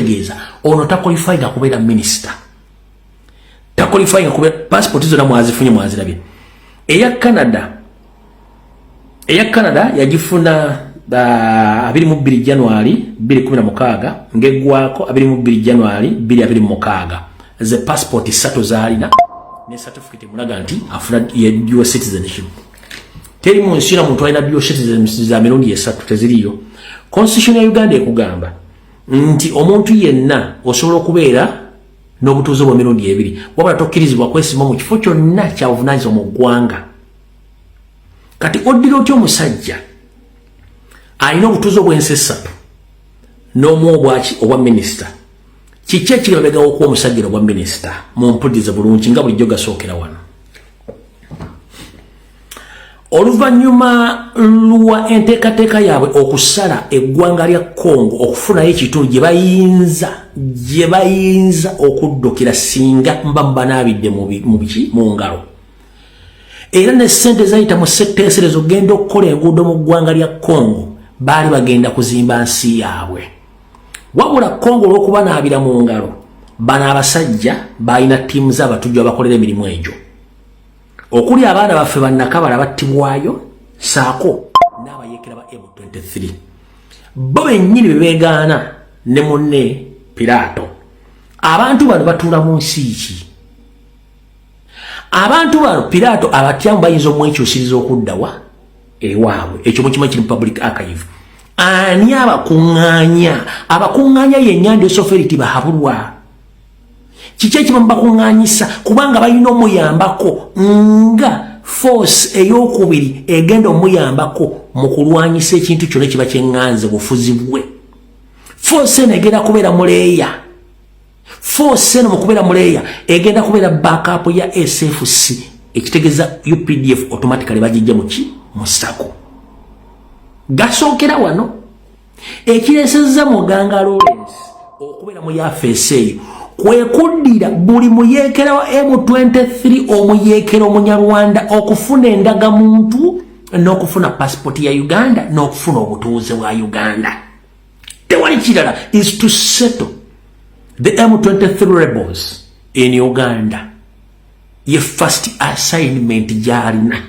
Geza ono taqualifying akubeera minister. Taqualifying akubeera passport zona mwazifunye mwazirabye. Eya Canada yagifuna 22 January 2016 ngegwako 22 January 2026 ze passport sato zalina ne certificate mulaga nti afuna dual citizenship. Teri mu nsi na muntu alina dual citizenship za mirundi esatu teziriyo. Constitution ya Uganda ekugamba nti omuntu yenna osobola okubeera n'obutuuze bwa mirundi ebiri wabula tokkirizibwa kwesima mu kifo kyonna kya buvunaanyizibwa mu ggwanga. Kati oddira otya omusajja alina obutuuze bw'ensi esatu n'omu obwa minisita? Kiki ekirabagawo okuwa omusajja obwa minisita mu mpuliriza bulungi nga bulijjo gasookera wano? Oluvannyuma lwa enteekateeka yaabwe okusala eggwanga lya Congo okufunayo ekitundu gye bayinza okuddukira singa mba banaabidde mu ngalo, era ne ssente zayita mu setteeserezo genda okukola enguudo mu ggwanga lya Congo, baali bagenda kuzimba nsi yaabwe. Wabula Congo olw'okuba naabira mu ngalo, bano abasajja balina ttiimu z'abatujju abakolera emirimu egyo, okuli abaana baffe bannakabala battibwayo saako n'abayeekera ba M23. Bo bennyini bebeegaana ne munne Piraato. Abantu bano batuula mu nsi ki? Abantu bano Piraato abatyamu bayinza omwekyusiriza okuddawa ewaabwe. Ekyo mukimanyi kiri mu Public Archive. Ani abakuŋŋaanya? Abakuŋŋaanya y'ennyanja esoferi bahabulwa. Kiki ekiba mubakuŋŋaanyisa? Kubanga balina omuyambako nga force ey'okubiri egenda omuyambako mu kulwanyisa ekintu kyonna kiba kyeŋŋanze bufuzi bwe. Force eno egenda kubeera muleeya. Force eno mu kubeera muleeya egenda kubeera backup ya SFC, ekitegeeza UPDF automatically bagijja mu sako. Gasookera wano ekireesezza Muganga Lawrence okubeera mu yafeesi eyo kwe kuddira buli muyeekera wa M23 omuyeekera omunyarwanda okufuna endagamuntu n'okufuna passport ya Uganda n'okufuna obutuuze bwa Uganda. Tewali kirala, is to settle the M23 rebels in Uganda. Ye first assignment gyalina.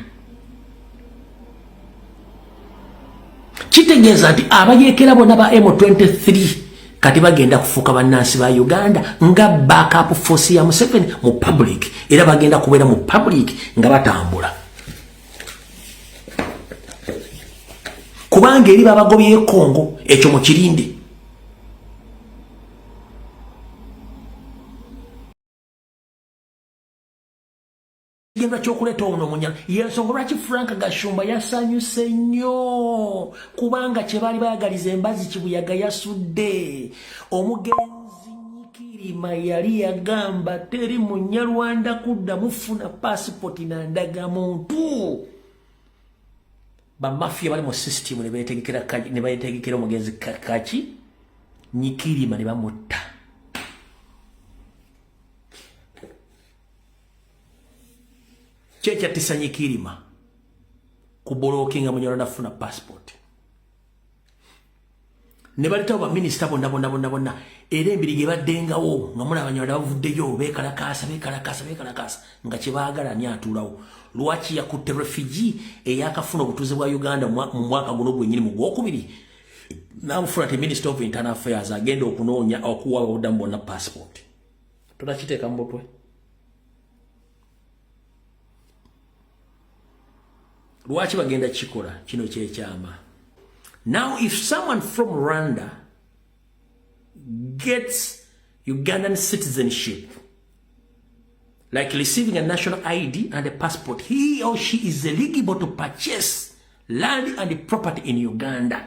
Kitegeeza nti abayeekera bonna ba M23 kati bagenda kufuuka bannansi ba Uganda nga backup force ya Museveni mu public, era bagenda kubeera mu public nga batambula. Kubanga eri babagobye Congo ekyo mu kirindi. Genda kyokuleta ono munyala yensonga lwaki Frank Gashumba yasanyuse nnyo kubanga kye baali bayagaliza embazi kibuyaga yasudde. Omugenzi Nyikirima yali yagamba teri munyarwanda kudda mufuna passport na ndagamuntu. Bamafia bali mu system ne bayetegekera omugenzi Kaki Nyikirima ne bamutta. Checha tisa Nyikirima kubolokinga munyarwanda funa passport. Ne baleta ba minister bonna era embiri ge baddengawo nga muna abanyarwanda bavuddeyo bekalakasa nga kye baagala ani atuulawo. Lwaki yakutte refugee eyakafuna obutuuze bwa Uganda mu mwaka guno gwennyini mu gwokubiri n'amufuna te Minister of Internal Affairs agenda okunoonya okuwa obuddamu bonna passport. Tunakiteeka mu butwe. Lwaki bagenda kikola kino kyekyama? Now if someone from Rwanda gets Ugandan citizenship, like receiving a national ID and a passport, he or she is eligible to purchase land and property in Uganda,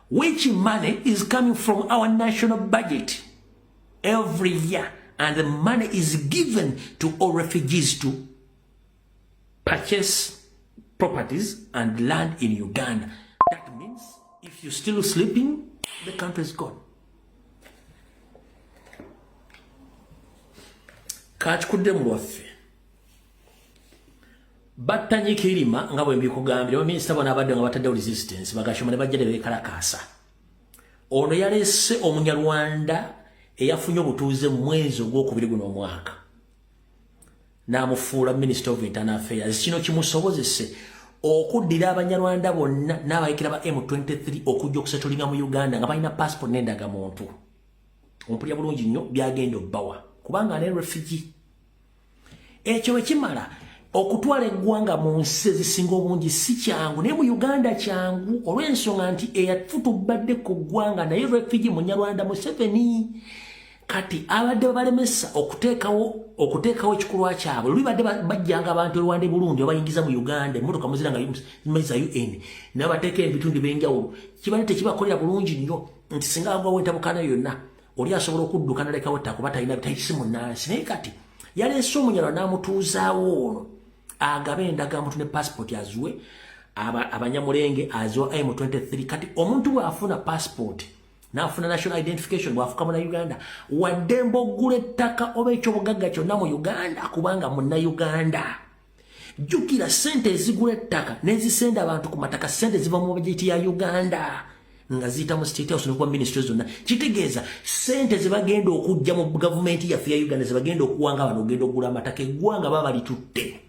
which money is coming from our national budget every year, and the money is given to all refugees to purchase properties and land in Uganda. That means if you're still sleeping, the country is gone. Kachikude mulwaffe batta Nyikirima nga bwe mbikugambira. Minisita bona abadde nga bataddewo resistance bagashoma ne bajja ne beekalakaasa. ono yalese Omunyarwanda eyafunye obutuuze mu mwezi ogwokubiri guno omwaka n'amufuula Minister of Internal Affairs. Kino kimusobozese okuddira Abanyarwanda bonna n'abayikira ba M23 okujja okusetulinga mu Uganda nga balina passport n'endagamuntu. Ompulya bulungi nnyo byagenda obbawa kubanga ne refugee. Ekyo bwe kimala okutwala eggwanga mu nsi ezisinga obungi si kyangu, naye mu Uganda kyangu olw'ensonga nti eyafutubadde ku ggwanga naye refugee Munyarwanda Museveni. Kati abadde balemesa okuteekawo ekikolwa kyabwe luli badde bajjanga abantu Rwanda Burundi obayingiza mu Uganda emmotoka muziranga za UN n'abateeka ebitundu by'enjawulo kibadde tekibakolera bulungi nnyo nti singa agwawo entabukana yonna oli asobola okudduka n'alekawo ettaka kuba talina bitayisi munnansi. Naye kati yaleese Omunyarwanda n'amutuuzaawo ono agabe endagamuntu ne passport azuwe abanyamulenge aziwa M23. Kati omuntu bw'afuna passport n'afuna national identification bw'afuka mu Uganda wadde mbogula ettaka oba ekyobugagga kyonna mu Uganda kubanga Munnayuganda. Jjukira sente ezigula ettaka n'ezisenda abantu ku mataka sente ziva mu bajeti ya Uganda nga ziyita mu State House n'okuba ministry zonna. Kitegeeza sente zibagenda okujja mu gavumenti yaffe ya Uganda zibagenda okuwanga abantu ogenda okugula amataka eggwanga baba litutte.